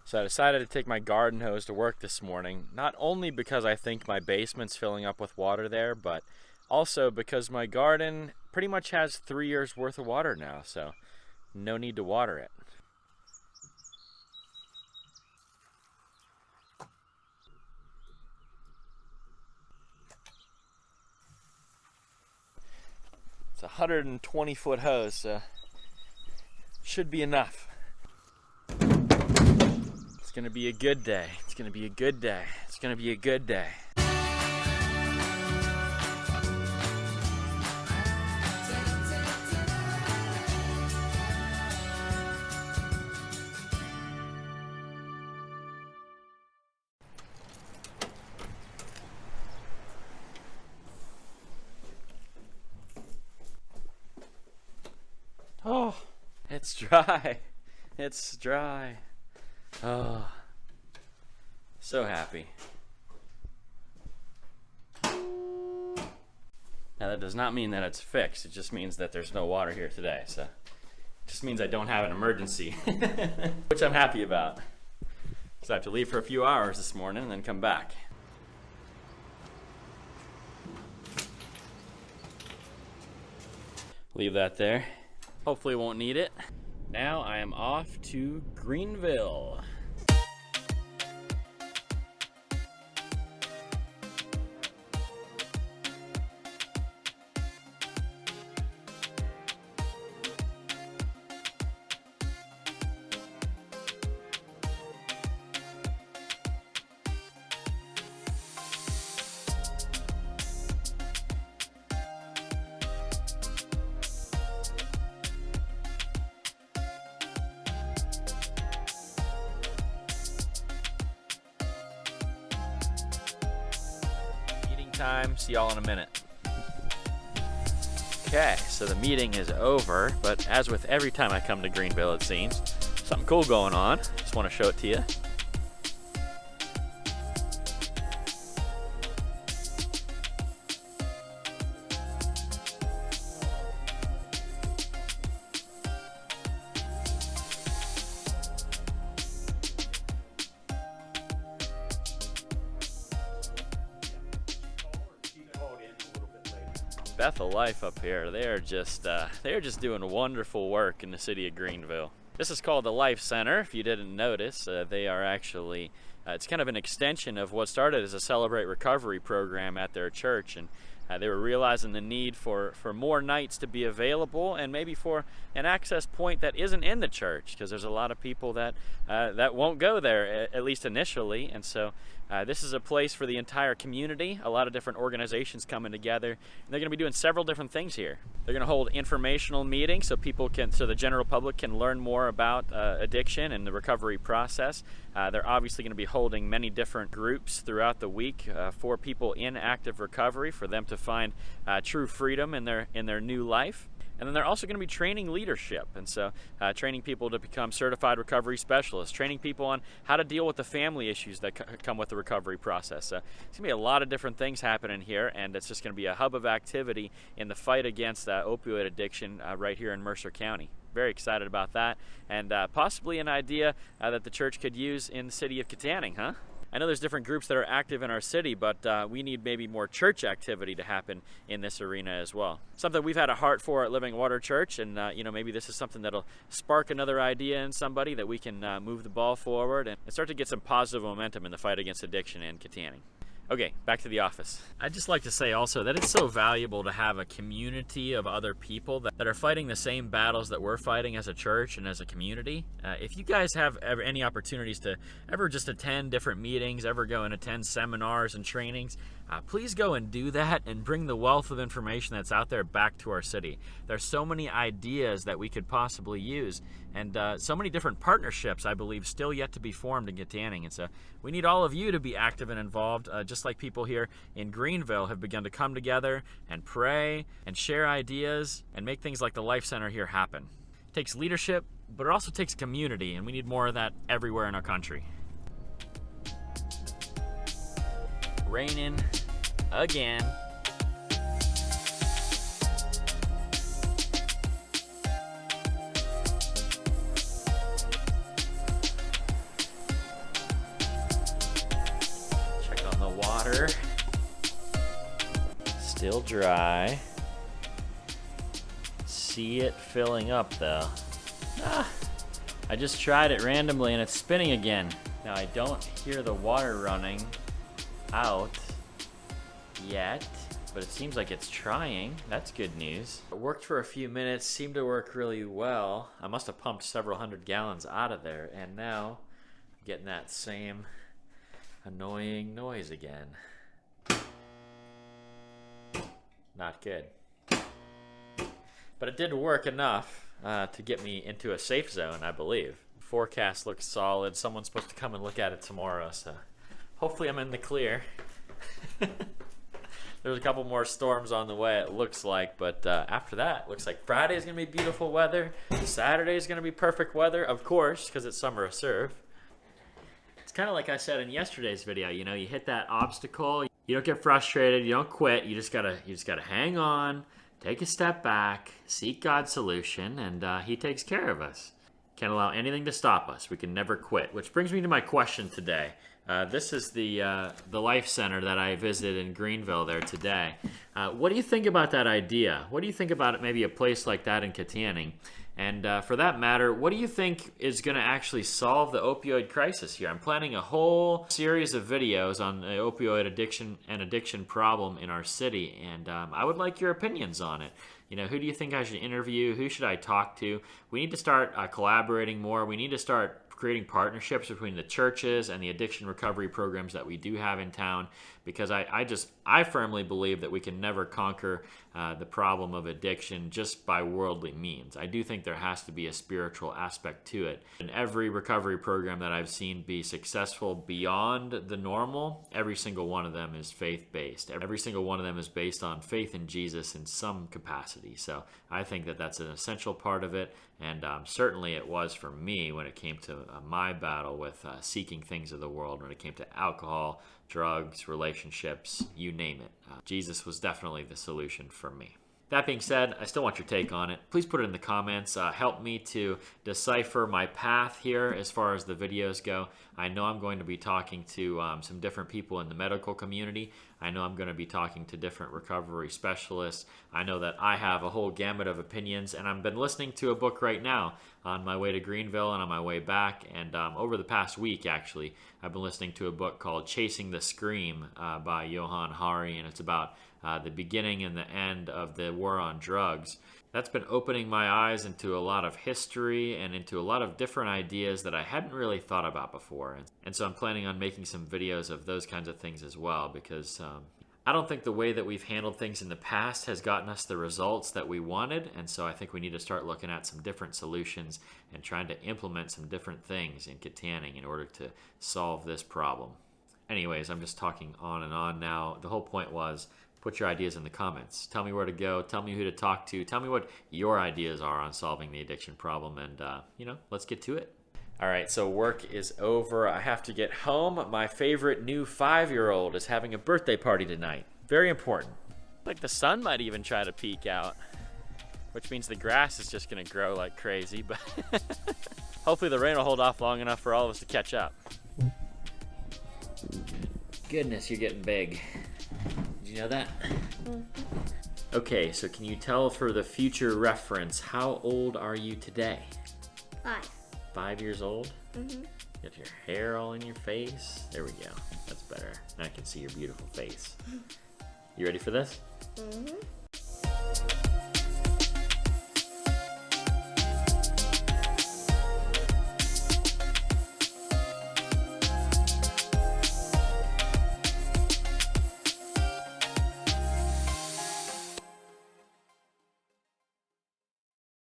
So I decided to take my garden hose to work this morning, not only because I think my basement's filling up with water there, but also because my garden pretty much has 3 years worth of water now, so no need to water it. It's a 120-foot hose, so should be enough. It's gonna be a good day. It's gonna be a good day. It's gonna be a good day. Oh, it's dry. It's dry. Oh, so happy. Now that does not mean that it's fixed. It just means that there's no water here today. So it just means I don't have an emergency, which I'm happy about. So I have to leave for a few hours this morning and then come back. Leave that there. Hopefully won't need it. Now I am off to Greensville. Time. See y'all in a minute. Okay, so the meeting is over, but as with every time I come to Greenville, it seems, something cool going on. Just want to show it to you. Bethel Life up here, they're just doing wonderful work in the city of Greenville. This is called the Life Center. If you didn't notice, they are actually, it's kind of an extension of what started as a Celebrate Recovery program at their church, and they were realizing the need for more nights to be available, and maybe for an access point that isn't in the church, because there's a lot of people that won't go there, at least initially. And so this is a place for the entire community, a lot of different organizations coming together, and they're going to be doing several different things here. They're going to hold informational meetings so the general public can learn more about addiction and the recovery process. They're obviously going to be holding many different groups throughout the week for people in active recovery, for them to find true freedom in their new life. And then they're also going to be training leadership, and so training people to become certified recovery specialists, training people on how to deal with the family issues that come with the recovery process. So it's going to be a lot of different things happening here, and it's just going to be a hub of activity in the fight against opioid addiction right here in Mercer County. Very excited about that, and possibly an idea that the church could use in the city of Kittanning, huh? I know there's different groups that are active in our city, but we need maybe more church activity to happen in this arena as well. Something we've had a heart for at Living Water Church, and maybe this is something that'll spark another idea in somebody that we can move the ball forward and start to get some positive momentum in the fight against addiction in Kittanning. Okay, back to the office. I'd just like to say also that it's so valuable to have a community of other people that are fighting the same battles that we're fighting as a church and as a community. If you guys have any opportunities to ever just attend different meetings, ever go and attend seminars and trainings, please go and do that and bring the wealth of information that's out there back to our city. There's so many ideas that we could possibly use, and so many different partnerships, I believe, still yet to be formed in Kittanning. And so we need all of you to be active and involved, just like people here in Greenville have begun to come together and pray and share ideas and make things like the Life Center here happen. It takes leadership, but it also takes community, and we need more of that everywhere in our country. Raining again. water. Still dry. See it filling up though. I just tried it randomly and it's spinning again. Now I don't hear the water running out yet, but it seems like it's trying. That's good news. It worked for a few minutes, seemed to work really well. I must have pumped several hundred gallons out of there, and now I'm getting that same annoying noise again. Not good. But it did work enough to get me into a safe zone, I believe. Forecast looks solid. Someone's supposed to come and look at it tomorrow, so hopefully I'm in the clear. There's a couple more storms on the way, it looks like, but after that, looks like Friday's gonna be beautiful weather. Saturday's gonna be perfect weather, of course, because it's summer of surf. It's kind of like I said in yesterday's video. You know, you hit that obstacle, you don't get frustrated, you don't quit. You just gotta hang on, take a step back, seek God's solution, and He takes care of us. Can't allow anything to stop us. We can never quit. Which brings me to my question today. This is the Life Center that I visited in Greenville there today. What do you think about that idea? What do you think about maybe a place like that in Kittanning? And for that matter, what do you think is going to actually solve the opioid crisis here? I'm planning a whole series of videos on the opioid addiction problem in our city, and I would like your opinions on it. You know, who do you think I should interview? Who should I talk to? We need to start collaborating more. We need to start creating partnerships between the churches and the addiction recovery programs that we do have in town, because I firmly believe that we can never conquer the problem of addiction just by worldly means. I do think there has to be a spiritual aspect to it. And every recovery program that I've seen be successful beyond the normal, every single one of them is faith-based. Every single one of them is based on faith in Jesus in some capacity. So I think that that's an essential part of it, and certainly it was for me when it came to my battle with seeking things of the world, when it came to alcohol, drugs, relationships, you name it. Jesus was definitely the solution for me. That being said, I still want your take on it. Please put it in the comments. Help me to decipher my path here as far as the videos go. I know I'm going to be talking to some different people in the medical community. I know I'm going to be talking to different recovery specialists. I know that I have a whole gamut of opinions, and I've been listening to a book right now on my way to Greenville and on my way back. And over the past week, actually, I've been listening to a book called Chasing the Scream by Johann Hari, and it's about the beginning and the end of the war on drugs. That's been opening my eyes into a lot of history and into a lot of different ideas that I hadn't really thought about before. And so I'm planning on making some videos of those kinds of things as well, because I don't think the way that we've handled things in the past has gotten us the results that we wanted. And so I think we need to start looking at some different solutions and trying to implement some different things in Kittanning in order to solve this problem. Anyways, I'm just talking on and on now. The whole point was, put your ideas in the comments. Tell me where to go. Tell me who to talk to. Tell me what your ideas are on solving the addiction problem. And, let's get to it. All right, so work is over. I have to get home. My favorite new 5-year-old is having a birthday party tonight. Very important. Like the sun might even try to peek out, which means the grass is just going to grow like crazy. But hopefully the rain will hold off long enough for all of us to catch up. Goodness, you're getting big. Did you know that? Mm-hmm. Okay, so can you tell for the future reference, how old are you today? 5. 5 years old? Mm-hmm. Got your hair all in your face? There we go. That's better. Now I can see your beautiful face. You ready for this? Mm-hmm.